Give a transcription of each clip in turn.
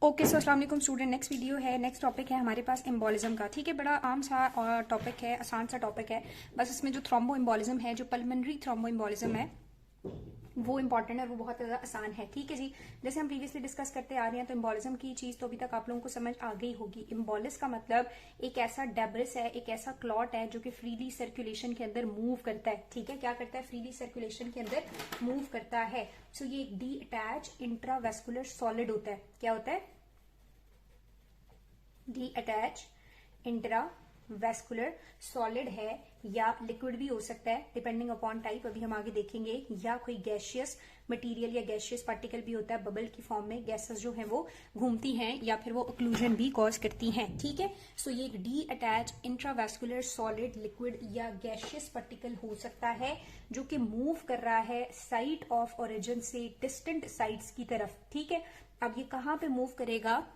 Okay so अस्सलाम वालेकुम student. Next video है, नेक्स्ट टॉपिक है हमारे पास एम्बोलिज्म का। ठीक है, बड़ा आम सा टॉपिक है, आसान सा टॉपिक है। बस इसमें जो थ्रोम्बो एम्बोलिज्म है, जो पल्मोनरी थ्रोम्बो एम्बोलिज्म है, वो इंपॉर्टेंट है, वो बहुत ज़्यादा आसान है। ठीक है जी, जैसे हम प्रीवियसली डिस्कस करते आ रहे हैं तो एम्बोलिज्म की चीज़ तो अभी तक आप लोगों को समझ आ गई होगी। एम्बोलिस का मतलब एक ऐसा डेब्रिस है, एक ऐसा क्लॉट है जो कि फ्रीली सर्कुलेशन के अंदर मूव करता है। ठीक है, क्या करता है? फ्रीली सर्कुलेशन के अंदर मूव करता है। सो ये एक डी अटैच इंट्रावेस्कुलर सॉलिड होता है। क्या होता है? डी अटैच इंट्रावेस्कुलर सॉलिड है, या लिक्विड भी हो सकता है डिपेंडिंग अपॉन टाइप, अभी हम आगे देखेंगे, या कोई गैशियस मटेरियल या गैशियस पार्टिकल भी होता है। बबल की फॉर्म में गैसेस जो है वो घूमती हैं या फिर वो ऑक्लूजन भी कॉज करती हैं। ठीक है, सो ये एक D attach intravascular solid, liquid या गैशियस पार्टिकल हो सकता है जो कि मूव कर रहा है साइट ऑफ ओरिजिन से डिस्टेंट साइट्स की तरफ। ठीक है, अब ये कहाँ पे मूव करेगा?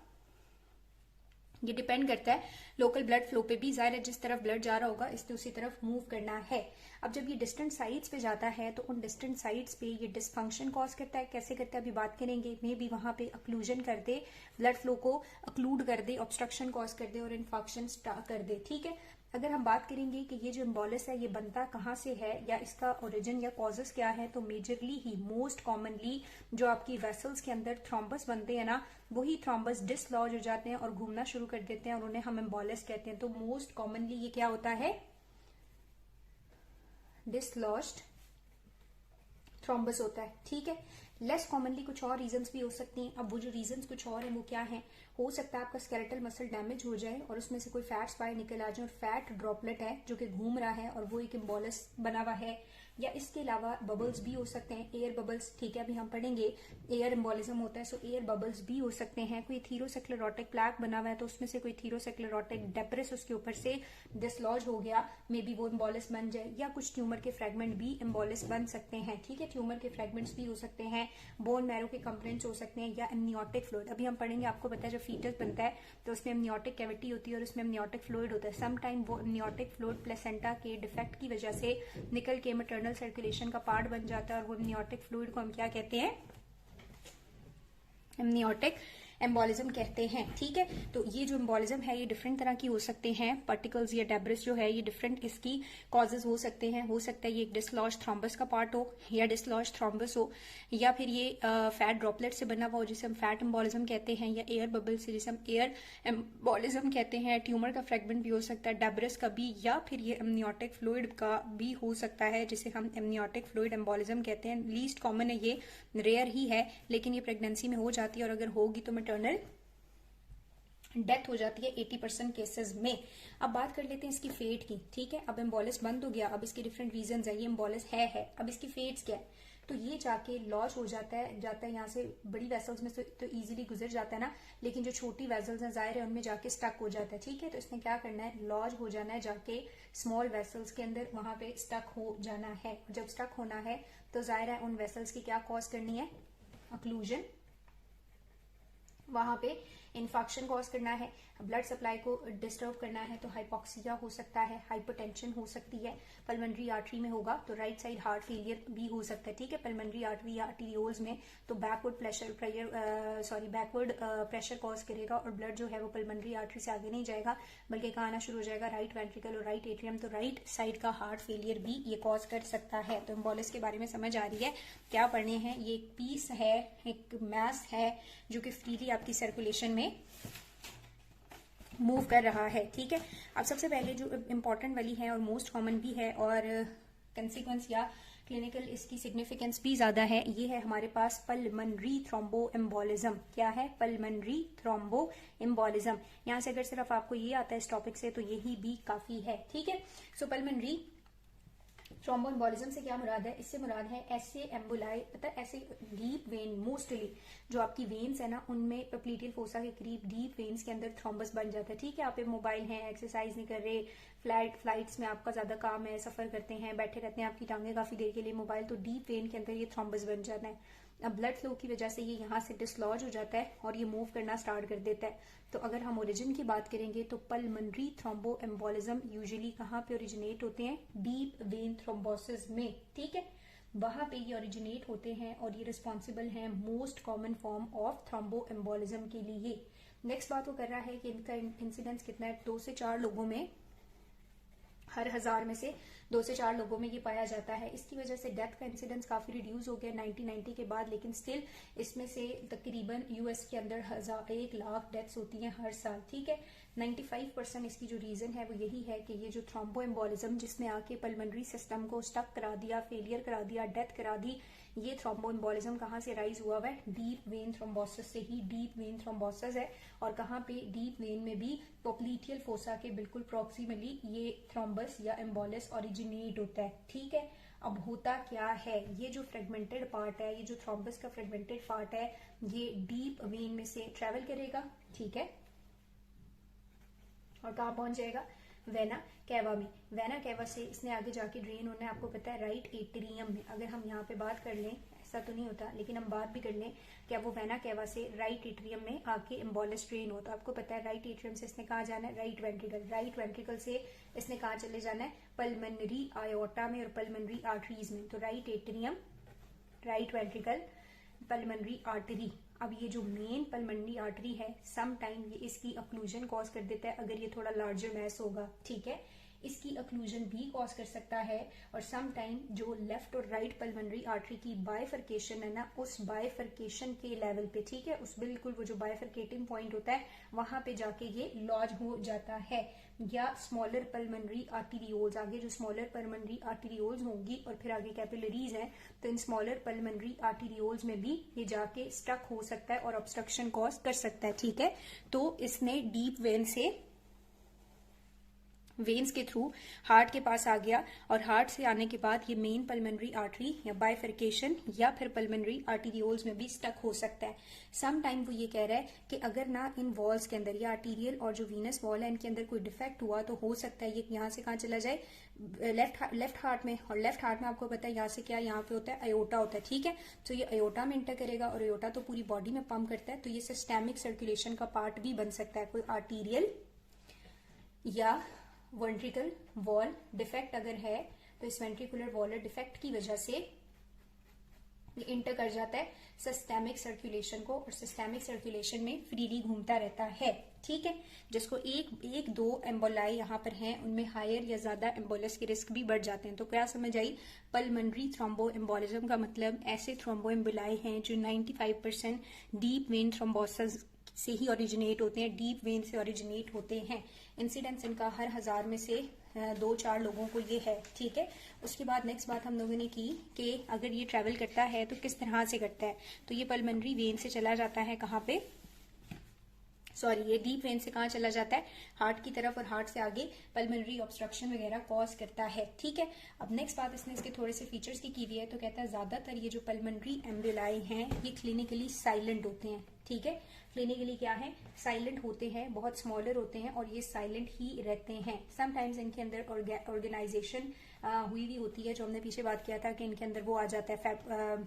ये डिपेंड करता है लोकल ब्लड फ्लो पे भी। ज़ाहिर है जिस तरफ ब्लड जा रहा होगा इससे उसी तरफ मूव करना है। अब जब ये डिस्टेंट साइट्स पे जाता है तो उन डिस्टेंट साइट्स पे ये डिसफंक्शन कॉज करता है। कैसे करता है अभी बात करेंगे। मे बी वहां पे अक्लूजन कर दे, ब्लड फ्लो को अक्लूड कर दे, ऑब्स्ट्रक्शन कॉज कर दे और इन्फेक्शन कर दे। ठीक है, अगर हम बात करेंगे कि ये जो एम्बोलिस है ये बनता कहाँ से है या इसका ओरिजिन या कॉजेस क्या है, तो मेजरली ही मोस्ट कॉमनली जो आपकी वेसल्स के अंदर थ्रोम्बस बनते हैं ना, वही थ्रोम्बस डिसलॉज हो जाते हैं और घूमना शुरू कर देते हैं और उन्हें हम एम्बोलिस कहते हैं। तो मोस्ट कॉमनली ये क्या होता है? डिसलॉज्ड थ्रोम्बस होता है। ठीक है, लेस कॉमनली कुछ और रीजंस भी हो सकती हैं। अब वो जो रीजंस कुछ और हैं वो क्या हैं? हो सकता है आपका स्केलेटल मसल डैमेज हो जाए और उसमें से कोई फैट्स बाहर निकल आ जाए और फैट ड्रॉपलेट है जो कि घूम रहा है और वो एक एम्बोलिस बना हुआ है। या इसके अलावा बबल्स भी हो सकते हैं, एयर बबल्स। ठीक है, अभी हम पढ़ेंगे एयर एम्बोलिज्म होता है, सो एयर बबल्स भी हो सकते हैं। कोई थीरोसेक्लेरोटिक प्लैक बना हुआ है तो उसमें से कोई थीरोसेक्लेरोटिक डेब्रिस उसके ऊपर से डिसलॉज हो गया, मे बी वो एम्बोलिस बन जाए। या कुछ ट्यूमर के फ्रेगमेंट भी एम्बोलिस बन सकते हैं। ठीक है, ट्यूमर के फ्रेगमेंट्स भी हो सकते हैं, बोन मैरो के कंपोनेंट्स हो सकते हैं, या एमनियोटिक फ्लूइड। अभी हम पढ़ेंगे, आपको पता है जब फीटस बनता है तो उसमें एमनियोटिक कैविटी होती है और उसमें एमनियोटिक फ्लूइड होता है। सम टाइम वो एमनियोटिक फ्लूइड प्लेसेंटा के डिफेक्ट की वजह से निकल के मैटरनल सर्कुलेशन का पार्ट बन जाता है और वो एमनियोटिक फ्लूइड को हम क्या कहते हैं? एमनियोटिक एम्बोलिज्म कहते हैं। ठीक है, तो ये जो एम्बोलिज्म है ये डिफरेंट तरह की हो सकते हैं। पार्टिकल्स या डेब्रिस जो है ये डिफरेंट इसकी कॉजेज हो सकते हैं। हो सकता है ये एक डिसलॉज थ्रोम्बस का पार्ट हो या डिसलॉज थ्रोम्बस हो, या फिर ये फैट ड्रॉपलेट से बना हुआ हो जिसे हम फैट एम्बोलिज्म कहते हैं, या एयर बबल से जिसे हम एयर एम्बोलिज्म कहते हैं। ट्यूमर का फ्रेगमेंट भी हो सकता है, डेब्रिस का भी, या फिर ये एमनियोटिक फ्लूइड का भी हो सकता है जिसे हम एमनियोटिक फ्लूइड एम्बोलिज्म कहते हैं। लीस्ट कॉमन है, ये रेयर ही है, लेकिन ये प्रेगनेंसी में हो जाती है और अगर होगी तो मैटरनल डेथ हो जाती है 80% केसेस में। अब बात कर लेते हैं इसकी फेट की। ठीक है, अब एम्बोलिस बंद हो गया, अब इसके डिफरेंट रीजन है। ये एम्बोलिस है, अब इसकी फेट्स क्या है? तो ये जाके लॉज हो जाता है यहाँ से बड़ी वेसल्स में तो इजीली गुजर जाता है ना, लेकिन जो छोटी वेसल्स हैं जाहिर है उनमें जाके स्टक हो जाता है। ठीक है, तो इसने क्या करना है? लॉज हो जाना है जाके स्मॉल वेसल्स के अंदर, वहां पे स्टक हो जाना है। जब स्टक होना है तो जाहिर है उन वेसल्स की क्या कॉज करनी है? अक्लूजन, वहां पे इन्फेक्शन कॉज करना है, ब्लड सप्लाई को डिस्टर्ब करना है, तो हाइपोक्सिया हो सकता है, हाइपरटेंशन हो सकती है। पल्मोनरी आर्टरी में होगा तो राइट साइड हार्ट फेलियर भी हो सकता है। ठीक है, पल्मोनरी आर्टरी या आर्टीरियोल्स में तो बैकवर्ड प्रेशर कॉज करेगा और ब्लड जो है वो पल्मोनरी आर्टरी से आगे नहीं जाएगा बल्कि कहाँ आना शुरू हो जाएगा? राइट वेंट्रिकल और राइट एट्रियम। तो राइट साइड का हार्ट फेलियर भी ये कॉज कर सकता है। तो एम्बोलिस के बारे में समझ आ रही है? क्या पढ़ने हैं? ये एक पीस है, एक मैस है जो कि फ्रीली आपकी सर्कुलेशन में मूव कर रहा है। ठीक है, अब सबसे पहले जो इंपॉर्टेंट वाली है और मोस्ट कॉमन भी है और कंसिक्वेंस या क्लिनिकल इसकी सिग्निफिकेंस भी ज्यादा है, ये है हमारे पास पल्मोनरी थ्रोम्बो एम्बोलिज्म। क्या है? Pulmonary thrombo embolism. यहां से अगर सिर्फ आपको ये आता है इस टॉपिक से तो यही भी काफी है। ठीक है, सो पल्मोनरी थ्रोम्बो एम्बोलिज्म से क्या मुराद है? इससे मुराद है ऐसे एम्बुलाई, पता है ऐसे डीप वेन, मोस्टली जो आपकी वेन्स है ना उनमें पेप्टिडियल फोसा के करीब डीप वेन्स के अंदर थ्रोम्बस बन जाता है। ठीक है, आप मोबाइल हैं, एक्सरसाइज नहीं कर रहे, फ्लाइट्स में आपका ज्यादा काम है, सफर करते हैं, बैठे रहते हैं आपकी टांगे काफी देर के लिए मोबाइल, तो डीप वेन के अंदर ये थ्रोम्बस बन जाता है। अब ब्लड फ्लो की वजह से ये यहाँ से डिसलॉज हो जाता है और ये मूव करना स्टार्ट कर देता है। तो अगर हम ओरिजिन की बात करेंगे तो पल्मोनरी थ्रोम्बो एम्बोलिज्म यूजुअली कहाँ पे ओरिजिनेट होते हैं? डीप वेन थ्रोम्बोसिस में। ठीक है, वहां पे ये ओरिजिनेट होते हैं और ये रिस्पॉन्सिबल हैं most common form of thromboembolism के लिए। नेक्स्ट बात वो कर रहा है कि इनका इंसिडेंस कितना है, 2 से 4 लोगों में, हर 1000 में से 2 से 4 लोगों में ये पाया जाता है। इसकी वजह से डेथ का इंसिडेंस काफी रिड्यूस हो गया 1990 के बाद, लेकिन स्टिल इसमें से तकरीबन यूएस के अंदर 1 लाख डेथ्स होती हैं हर साल। ठीक है, 95% इसकी जो रीजन है वो यही है कि ये जो थ्रोम्बोएम्बोलिज्म जिसने आके पल्मोनरी सिस्टम को स्टक करा दिया, फेलियर करा दिया, डेथ करा दी, ये थ्रोम्बोएम्बोलिज्म कहाँ से राइज हुआ हुआ है, डीप वेन थ्रोम्बोसिस से ही। डीप वेन थ्रोम्बोसिस है और कहाँ पे, डीप वेन में भी पोप्लीटियल फोसा के बिल्कुल प्रॉक्सिमली ये थ्रोम्बस या एम्बोलिस ओरिजिनेट होता है। ठीक है, अब होता क्या है, ये जो फ्रेगमेंटेड पार्ट है, ये जो थ्रोम्बस का फ्रेगमेंटेड पार्ट है, ये डीप वेन में से ट्रेवल करेगा। ठीक है, और कहाँ पहुंच जाएगा, वेना कैवा में। वेना कैवा से इसने आगे जाके ड्रेन होना है, आपको पता है, राइट एट्रियम में। अगर हम यहाँ पे बात कर लें, ऐसा तो नहीं होता लेकिन हम बात भी कर लें कि वो वेना कैवा से राइट एट्रियम में आके एम्बोलिस ड्रेन होता है। आपको पता है राइट एट्रियम से इसने कहाँ जाना है, राइट वेंट्रिकल। राइट वेंट्रिकल से इसने कहाँ चले जाना है, पल्मोनरी आयोटा में और पल्मोनरी आर्टरीज में। तो right atrium, right ventricle, pulmonary artery. अब ये जो मेन पल्मोनरी आर्टरी है, सम टाइम ये इसकी अक्लूजन कॉज कर देता है अगर ये थोड़ा लार्जर मैस होगा। ठीक है, इसकी अक्लूजन भी कॉज कर सकता है। और सम टाइम जो लेफ्ट और राइट पल्मोनरी आर्टरी की बाइफर्केशन है ना, उस बाइफर्केशन के लेवल पे, ठीक है, उस बिल्कुल वो जो बाइफर्केटिंग पॉइंट होता है वहां पे जाके ये लॉज हो जाता है। या स्मॉलर पल्मोनरी आर्टीरियोल्स, आगे जो स्मॉलर पल्मोनरी आर्टीरियोल्स होंगी और फिर आगे कैपिलरीज हैं, तो इन स्मॉलर पल्मोनरी आर्टीरियोल्स में भी ये जाके स्टक हो सकता है और ऑब्स्ट्रक्शन कॉज कर सकता है। ठीक है, तो इसने डीप वेन से, वेन्स के थ्रू हार्ट के पास आ गया और हार्ट से आने के बाद ये मेन पल्मोनरी आर्टरी या बाइफर्केशन या फिर पल्मोनरी आर्टीरियोल्स में भी स्टक हो सकता है। सम टाइम वो ये कह रहा है कि अगर ना इन वॉल्स के अंदर या आर्टीरियल और जो वीनस वॉल है इनके अंदर कोई डिफेक्ट हुआ तो हो सकता है ये यहाँ से कहाँ चला जाए, लेफ्ट हार्ट में। और लेफ्ट हार्ट में आपको पता है यहाँ से क्या, यहाँ पे होता है अयोटा होता है। ठीक है, तो ये अयोटा में इंटर करेगा और अयोटा तो पूरी बॉडी में पंप करता है, तो ये सिस्टेमिक सर्कुलेशन का पार्ट भी बन सकता है। कोई आर्टीरियल या वेंट्रिकल वॉल डिफेक्ट अगर है तो इस वेंट्रिकुलर वॉलर डिफेक्ट की वजह से ये इंटर कर जाता है सिस्टेमिक सर्कुलेशन को और सिस्टेमिक सर्कुलेशन में फ्रीली घूमता रहता है। ठीक है, जिसको एक दो एम्बोलाई यहाँ पर हैं उनमें हायर या ज्यादा एम्बोलिस के रिस्क भी बढ़ जाते हैं। तो क्या समझ आई, पल्मोनरी थ्रोम्बोएम्बोलिज्म का मतलब ऐसे थ्रोम्बोएम्बोलाई हैं जो 95% डीप वेन थ्रोम्बोसिस से ही ओरिजिनेट होते हैं, डीप वेन से ओरिजिनेट होते हैं। इंसिडेंस इनका हर 1000 में से 2-4 लोगों को ये है। ठीक है, उसके बाद नेक्स्ट बात हम लोगों ने की कि अगर ये ट्रेवल करता है तो किस तरह से करता है, तो ये पल्मोनरी वेन से चला जाता है कहाँ पे, सॉरी, ये डीप वेन से कहाँ चला जाता है, हार्ट की तरफ, और हार्ट से आगे पल्मोनरी ऑब्स्ट्रक्शन वगैरह कॉज करता है। ठीक है, अब नेक्स्ट बात इसने इसके थोड़े से फीचर्स की हुई है, तो कहता है ज्यादातर ये जो पल्मोनरी एम्बोलाई हैं ये क्लिनिकली साइलेंट होते हैं। ठीक है, क्लिनिकली क्या है, साइलेंट होते हैं, बहुत स्मॉलर होते हैं और ये साइलेंट ही रहते हैं। समटाइम्स इनके अंदर ऑर्गेनाइजेशन हुई भी होती है, जो हमने पीछे बात किया था कि इनके अंदर वो आ जाता है,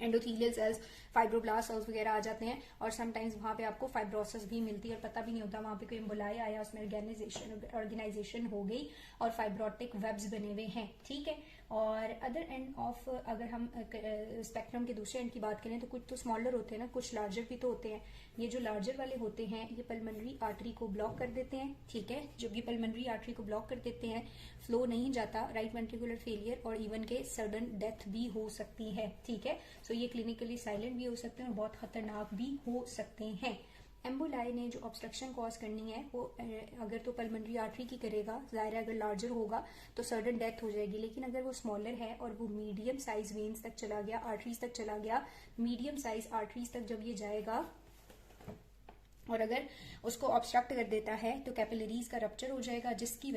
एंडोथीलियल सेल्स, फाइब्रोब्लास्ट सेल्स वगैरह आ जाते हैं और समटाइम्स वहां पे आपको फाइब्रोसिस भी मिलती है और पता भी नहीं होता, वहां पे कोई एम्बोलाई आया, उसमें ऑर्गेनाइजेशन हो गई और फाइब्रोटिक वेब्स बने हुए हैं। ठीक है, और अदर एंड ऑफ अगर हम स्पेक्ट्रम के दूसरे एंड की बात करें तो कुछ तो स्मॉलर होते हैं ना, कुछ लार्जर भी तो होते हैं। ये जो लार्जर वाले होते हैं ये पल्मोनरी आर्टरी को ब्लॉक कर देते हैं। ठीक है, जब ये पल्मोनरी आर्टरी को ब्लॉक कर देते हैं, फ्लो नहीं जाता, राइट वेंट्रिकुलर फेलियर और इवन के सडन डेथ भी हो सकती है। ठीक है, सो ये क्लिनिकली साइलेंट भी हो सकते हैं और बहुत खतरनाक भी हो सकते हैं। एम्बोलाई ने जो ऑब्स्ट्रक्शन कॉज करनी है वो अगर तो पल्मोनरी आर्टरी की करेगा, जाहिर है अगर लार्जर होगा तो सडन डेथ हो जाएगी, लेकिन अगर वो स्मॉलर है और वो मीडियम साइज वेन्स तक चला गया, आर्टरीज तक चला गया, मीडियम साइज आर्टरीज तक जब ये जाएगा और अगर उसको ऑब्स्ट्रक्ट कर देता है तो कैपिलरीज का रप्चर हो जाएगा, जिसकी वजह